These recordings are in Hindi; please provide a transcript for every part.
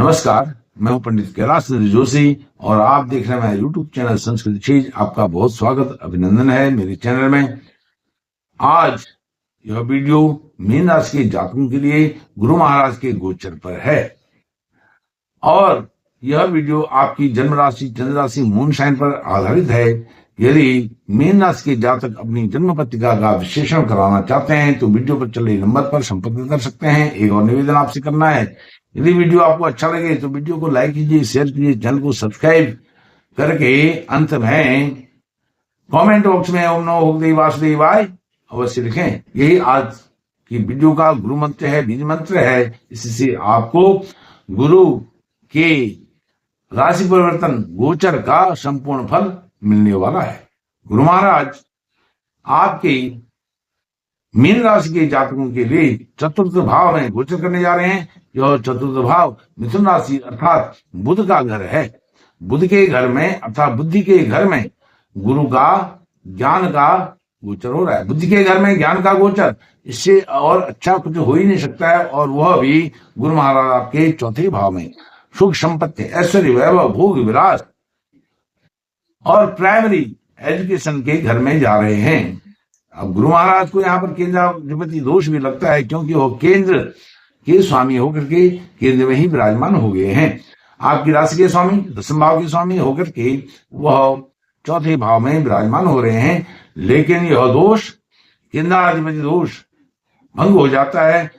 नमस्कार, मैं हूं पंडित कैलाश चंद्र जोशी और आप देख रहे हैं मेरा यूट्यूब चैनल संस्कृत चीज। आपका बहुत स्वागत अभिनंदन है मेरे चैनल में। आज यह वीडियो मीन राशि के जातकों के लिए गुरु महाराज के गोचर पर है और यह वीडियो आपकी जन्म राशि, चंद्र राशि, मून साइन पर आधारित है। यदि मीन राशि के जातक अपनी जन्म पत्रिका का विश्लेषण कराना चाहते हैं तो वीडियो पर चले नंबर पर संपर्क कर सकते हैं। एक और निवेदन आपसे करना है, यदि वीडियो आपको अच्छा लगे तो वीडियो को लाइक कीजिए, शेयर कीजिए, चैनल को सब्सक्राइब करके अंत में कमेंट बॉक्स में ओम नमो भगवते वासुदेवाय अवश्य लिखें। यही आज की वीडियो का गुरु मंत्र है, बीज मंत्र है। इससे आपको गुरु के राशि परिवर्तन गोचर का संपूर्ण फल मिलने वाला है। गुरु महाराज आपके मीन राशि के जातकों के लिए चतुर्थ भाव में गोचर करने जा रहे हैं। यह चतुर्थ भाव मिथुन राशि अर्थात बुध का घर है। बुध के घर में अर्थात बुद्धि के घर में गुरु का ज्ञान का गोचर हो रहा है। बुद्धि के घर में ज्ञान का गोचर, इससे और अच्छा कुछ हो ही नहीं सकता है। और वह भी गुरु महाराज आपके चौथे भाव में सुख संपत्ति, ऐश्वर्य, वैभव, भोग विलास और प्राइमरी एजुकेशन के घर में जा रहे हैं। अब गुरु महाराज को यहाँ पर केंद्राधिपति दोष भी लगता है, क्योंकि वो केंद्र के स्वामी होकर के केंद्र में ही विराजमान हो गए हैं। आपकी राशि के स्वामी, दसम भाव के स्वामी होकर के वह चौथे भाव में विराजमान हो रहे हैं। लेकिन यह दोष, केंद्राधिपति दोष, भंग हो जाता है।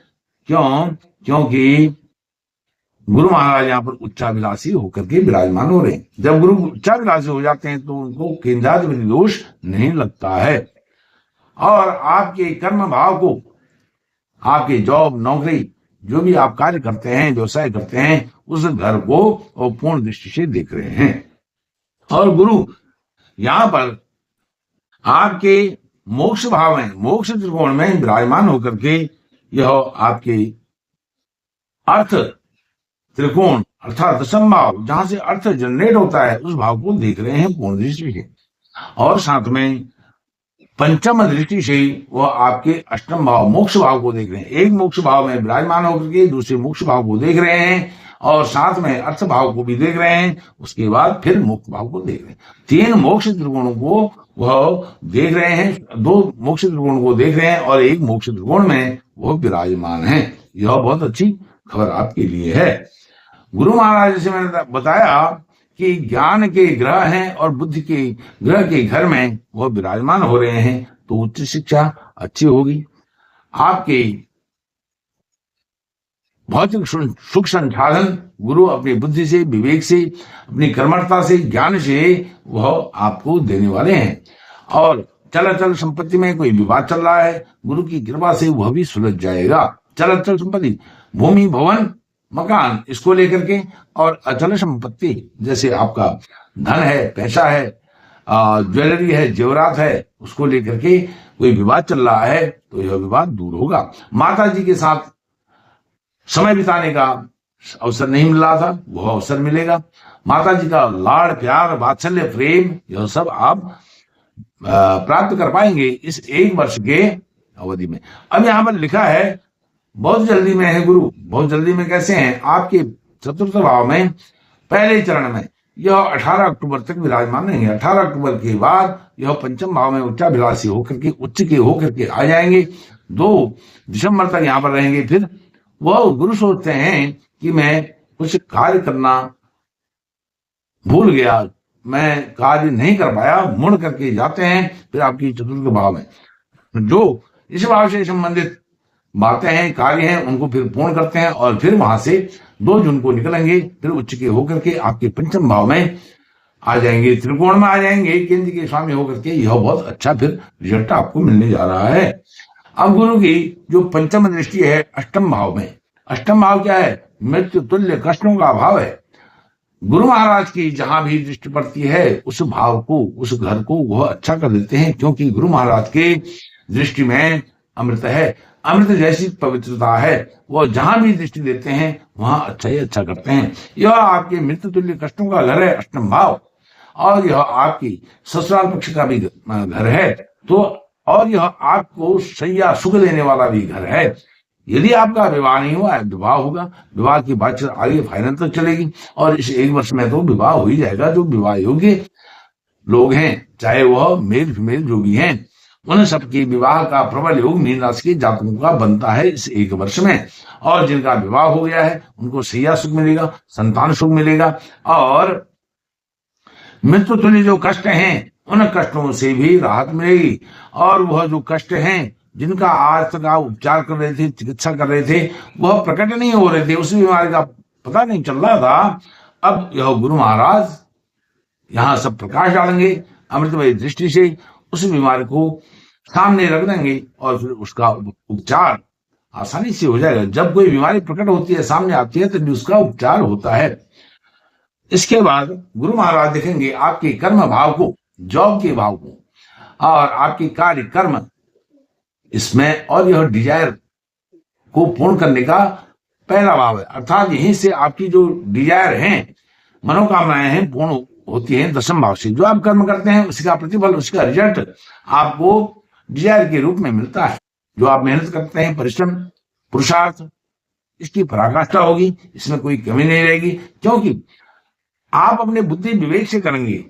क्योंकि गुरु महाराज यहाँ पर उच्चाभिलाषी होकर के विराजमान हो रहे हैं। जब गुरु उच्चाभिलाषी हो जाते हैं तो उनको केंद्राधिपति दोष नहीं लगता है और आपके कर्म भाव को, आपके जॉब, नौकरी, जो भी आप कार्य करते हैं, व्यवसाय करते हैं, उस घर को वो पूर्ण दृष्टि से देख रहे हैं। और गुरु यहाँ पर आपके मोक्ष भाव में, मोक्ष त्रिकोण में विराजमान होकर के यह आपके अर्थ त्रिकोण अर्थात दशम भाव, जहां से अर्थ जनरेट होता है, उस भाव को देख रहे हैं पूर्ण दृष्टि से। और साथ में पंचम दृष्टि से वह आपके अष्टम भाव, मोक्ष भाव को देख रहे हैं। एक मोक्ष भाव में विराजमान होकर के दूसरे मोक्ष भाव को देख रहे हैं और साथ में अर्थ भाव को भी देख रहे हैं। उसके बाद फिर मोक्ष भाव को देख रहे हैं। तीन मोक्ष त्रिकोणों को वह देख रहे हैं, दो मोक्ष त्रिकोण को देख रहे हैं और एक मोक्ष त्रिकोण में वह विराजमान है। यह बहुत अच्छी खबर आपके लिए है। गुरु महाराज, जैसे मैंने बताया कि ज्ञान के ग्रह हैं और बुद्धि के ग्रह के घर में वह विराजमान हो रहे हैं, तो उच्च शिक्षा अच्छी होगी। आपके भौतिक सुख संसाधन गुरु अपनी बुद्धि से, विवेक से, अपनी कर्मठता से, ज्ञान से वह आपको देने वाले हैं। और चल संपत्ति में कोई विवाद चल रहा है, गुरु की कृपा से वह भी सुलझ जाएगा। चल संपत्ति, भूमि, भवन, मकान, इसको लेकर के, और अचल संपत्ति जैसे आपका धन है, पैसा है, ज्वेलरी है, जेवरात है, उसको लेकर के कोई विवाद चल रहा है तो यह विवाद दूर होगा। माता जी के साथ समय बिताने का अवसर नहीं मिल रहा था, वह अवसर मिलेगा। माता जी का लाड़, प्यार, वात्सल्य, प्रेम, यह सब आप प्राप्त कर पाएंगे इस एक वर्ष के अवधि में। अब यहाँ पर लिखा है बहुत जल्दी में है गुरु। बहुत जल्दी में कैसे हैं? आपके चतुर्थ भाव में पहले चरण में यह 18 अक्टूबर तक विराजमान रहेंगे। 18 अक्टूबर के बाद यह पंचम भाव में उच्चाभिलाषी होकर के, उच्च के होकर के आ जाएंगे। 2 दिसंबर तक यहाँ पर रहेंगे। फिर वह गुरु सोचते हैं कि मैं कुछ कार्य करना भूल गया, मैं कार्य नहीं कर पाया, मुड़ करके जाते हैं फिर आपकी चतुर्थ भाव में। जो इस भाव से संबंधित बातें हैं, कार्य हैं, उनको फिर पूर्ण करते हैं और फिर वहां से 2 जून को निकलेंगे। फिर उच्च के होकर के आपके पंचम भाव में आ जाएंगे, त्रिकोण में आ जाएंगे, केंद्र के स्वामी होकर के। यह बहुत अच्छा फिर रिजल्ट आपको मिलने जा रहा है। अब गुरु की जो पंचम दृष्टि है अष्टम भाव में, अष्टम भाव क्या है? मृत्यु तुल्य कष्टों का भाव है। गुरु महाराज की जहां भी दृष्टि पड़ती है उस भाव को, उस घर को वह अच्छा कर देते हैं, क्योंकि गुरु महाराज के दृष्टि में अमृत है। अमृत जैसी पवित्रता है, वो जहां भी दृष्टि देते हैं वहां अच्छा ही अच्छा करते हैं। यह आपके मृत्यु तुल्य कष्टों का घर है अष्टम भाव, और यह आपकी ससुराल पक्ष का भी घर है। तो और यह आपको सैया सुख देने वाला भी घर है। यदि आपका विवाह नहीं हुआ है, विवाह होगा, विवाह की बातचीत आगे फाइनल तक चलेगी और इस एक वर्ष में तो विवाह हो ही जाएगा। जो विवाह योग्य लोग हैं, चाहे वह मेल फीमेल जो भी हैं, उन सबके विवाह का प्रबल योग मीन राशि के जातकों का बनता है इस एक वर्ष में। और जिनका विवाह हो गया है उनको सैया सुख मिलेगा, संतान सुख मिलेगा और मृत्यु तुल्य जो कष्ट हैं उन कष्टों से भी राहत मिलेगी। और वह जो कष्ट हैं जिनका आज तक आप उपचार कर रहे थे, चिकित्सा कर रहे थे, वह प्रकट नहीं हो रहे थे, उस बीमारी का पता नहीं चल रहा था, अब यह गुरु महाराज यहाँ सब प्रकाश डालेंगे अमृतमय दृष्टि से, उस बीमारी को सामने रख देंगे और फिर उसका उपचार आसानी से हो जाएगा। जब कोई बीमारी प्रकट होती है, सामने आती है, तो उसका उपचार होता है। इसके बाद गुरु महाराज देखेंगे आपके कर्म भाव को, जॉब के भाव को और आपके कार्य कर्म इसमें, और यह डिजायर को पूर्ण करने का पहला भाव है। अर्थात यहीं से आपकी जो डिजायर हैं, मनोकामनाएं हैं, पूर्ण होती हैं दशम भाव से। जो आप कर्म करते हैं उसका प्रतिफल, उसका रिजल्ट आपको डिजायर के रूप में मिलता है। जो आप मेहनत करते हैं, परिश्रम पुरुषार्थ, इसकी पराकाष्ठा होगी, इसमें कोई कमी नहीं रहेगी, क्योंकि आप अपने बुद्धि विवेक से करेंगे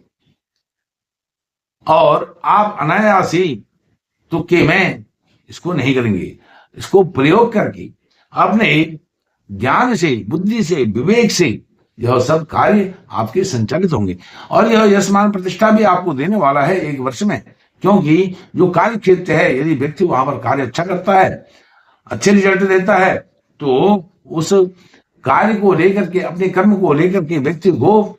और आप अनायास ही तुक्के में इसको नहीं करेंगे। इसको प्रयोग करके अपने ज्ञान से, बुद्धि से, विवेक से यह सब कार्य आपके संचालित होंगे। और यह यशमान प्रतिष्ठा भी आपको देने वाला है एक वर्ष में, क्योंकि जो कार्य क्षेत्र है, यदि व्यक्ति वहां पर कार्य अच्छा करता है, अच्छे रिजल्ट देता है, तो उस कार्य को लेकर के, अपने कर्म को लेकर के व्यक्ति को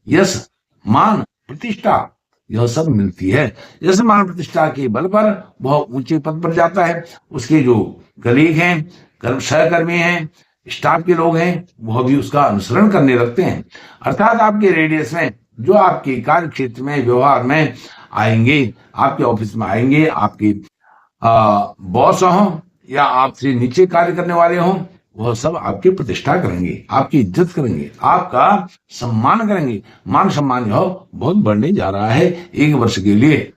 यश, मान, प्रतिष्ठा यह सब मिलती है। यश, मान, प्रतिष्ठा के बल पर वह ऊंचे पद पर जाता है। उसके जो कलीग हैं, सहकर्मी हैं, स्टाफ के लोग हैं, वह भी उसका अनुसरण करने लगते हैं। अर्थात आपके रेडियस में, जो आपके कार्य क्षेत्र में, व्यवहार में आएंगे, आपके ऑफिस में आएंगे, आपके बॉस हों या आपसे नीचे कार्य करने वाले हों, वह सब आपकी प्रतिष्ठा करेंगे, आपकी इज्जत करेंगे, आपका सम्मान करेंगे। मान सम्मान यह बहुत बढ़ने जा रहा है एक वर्ष के लिए।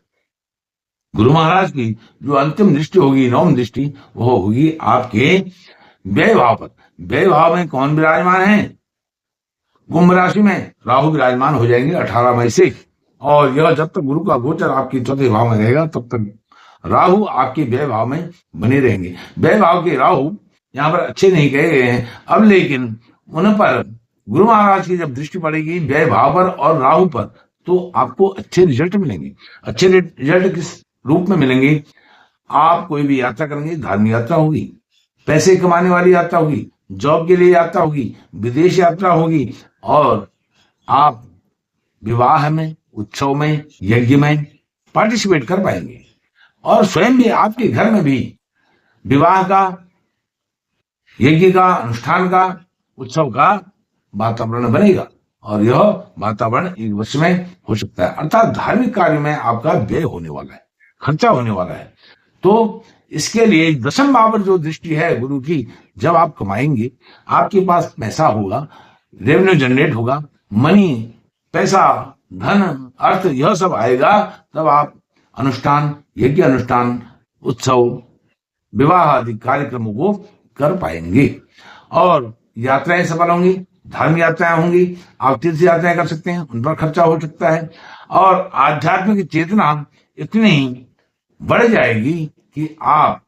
गुरु महाराज की जो अंतिम दृष्टि होगी, नवम दृष्टि, वह होगी आपके व्यय भाव पर। व्यय भाव में कौन विराजमान है? कुंभ राशि में राहु विराजमान हो जाएंगे 18 मई से। और यह जब तक गुरु का गोचर आपके चौथे भाव में रहेगा, तब तक राहु आपके व्यय भाव में बने रहेंगे। व्यय भाव के राहु यहाँ पर अच्छे नहीं कहे गए हैं अब, लेकिन उन पर गुरु महाराज की जब दृष्टि पड़ेगी व्यय भाव पर और राहु पर, तो आपको अच्छे रिजल्ट मिलेंगे। अच्छे रिजल्ट किस रूप में मिलेंगे? आप कोई भी यात्रा करेंगे, धार्मिक यात्रा होगी, पैसे कमाने वाली यात्रा होगी, जॉब के लिए यात्रा होगी, विदेश यात्रा होगी, और आप विवाह में, उत्सव में, यज्ञ में पार्टिसिपेट कर पाएंगे। और स्वयं भी आपके घर में भी विवाह का, यज्ञ का, अनुष्ठान का, उत्सव का वातावरण बनेगा और यह वातावरण एक वर्ष में हो सकता है। अर्थात धार्मिक कार्य में आपका व्यय होने वाला है, खर्चा होने वाला है। तो इसके लिए दशम भाव पर जो दृष्टि है गुरु की, जब आप कमाएंगे, आपके पास पैसा होगा, रेवेन्यू जनरेट होगा, मनी, पैसा, धन, अर्थ, यह सब आएगा, तब आप अनुष्ठान, यज्ञ अनुष्ठान, उत्सव, विवाह आदि कार्यक्रमों को कर पाएंगे और यात्राएं सफल होंगी। धार्मिक यात्राएं होंगी, आप तीर्थ यात्राएं कर सकते हैं, उन पर खर्चा हो सकता है। और आध्यात्मिक चेतना इतनी बढ़ जाएगी कि आप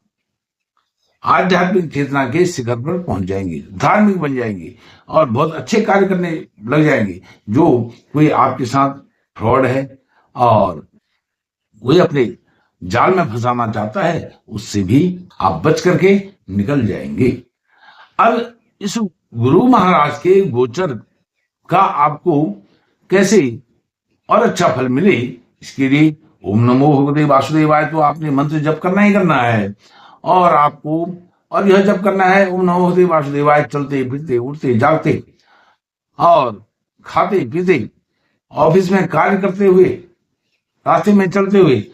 आध्यात्मिक चेतना के शिखर पर पहुंच जाएंगे, धार्मिक बन जाएंगे और बहुत अच्छे कार्य करने लग जाएंगे। जो कोई आपके साथ फ्रॉड है और कोई अपने जाल में फंसाना चाहता है, उससे भी आप बच करके निकल जाएंगे। अब इस गुरु महाराज के गोचर का आपको कैसे और अच्छा फल मिले, इसके लिए ओम नमो भगवते वासुदेवाय तो आपने मंत्र जप करना ही करना है। और आपको और यह जप करना है ओम नमो भगवते वासुदेवाय, चलते फिरते, उठते जागते और खाते पीते, ऑफिस में कार्य करते हुए, रास्ते में चलते हुए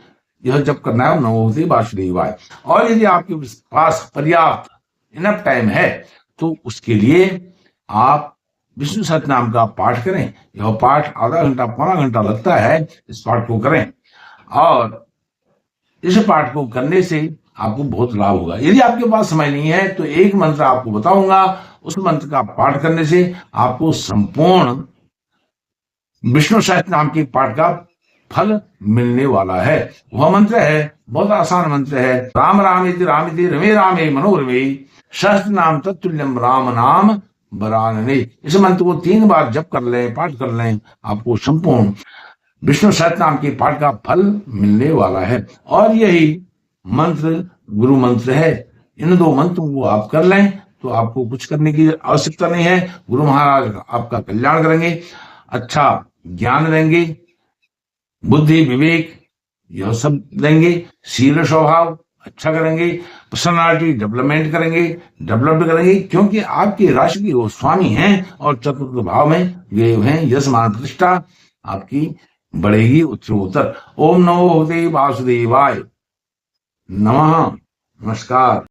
यह जप करना है ओम नमो भगवते वासुदेवाय। और यदि आपके पास पर्याप्त इनफ टाइम है तो उसके लिए आप विष्णु सहस्त्रनाम का पाठ करें। यह पाठ आधा घंटा, पौना घंटा लगता है, इस पाठ को करें। और इस पाठ को करने से आपको बहुत लाभ होगा। यदि आपके पास समय नहीं है तो एक मंत्र आपको बताऊंगा, उस मंत्र का पाठ करने से आपको संपूर्ण विष्णु सहस्त्र नाम के पाठ का फल मिलने वाला है। वह मंत्र है, बहुत आसान मंत्र है, राम रामेति रामेति रमे रामे मनोरमे सहस्त्र नाम तत्तुल्यम राम नाम वरानने। इस मंत्र को 3 बार जप कर लें, पाठ कर लें, आपको संपूर्ण विष्णु सहस्त्र नाम के पाठ का फल मिलने वाला है। और यही मंत्र गुरु मंत्र है। इन 2 मंत्रों को आप कर लें तो आपको कुछ करने की आवश्यकता नहीं है। गुरु महाराज आपका कल्याण करेंगे, अच्छा ज्ञान देंगे, बुद्धि विवेक यह सब देंगे, शील स्वभाव अच्छा करेंगे, पर्सनालिटी डेवलपमेंट करेंगे, डेवलप करेंगे, क्योंकि आपकी राशि के वो स्वामी हैं और चतुर्थ भाव में गए हुए हैं। यश मान प्रतिष्ठा आपकी बढ़ेगी उत्तरोत्तर। ओम नमो भगवते वासुदेवाय नमः। नमस्कार।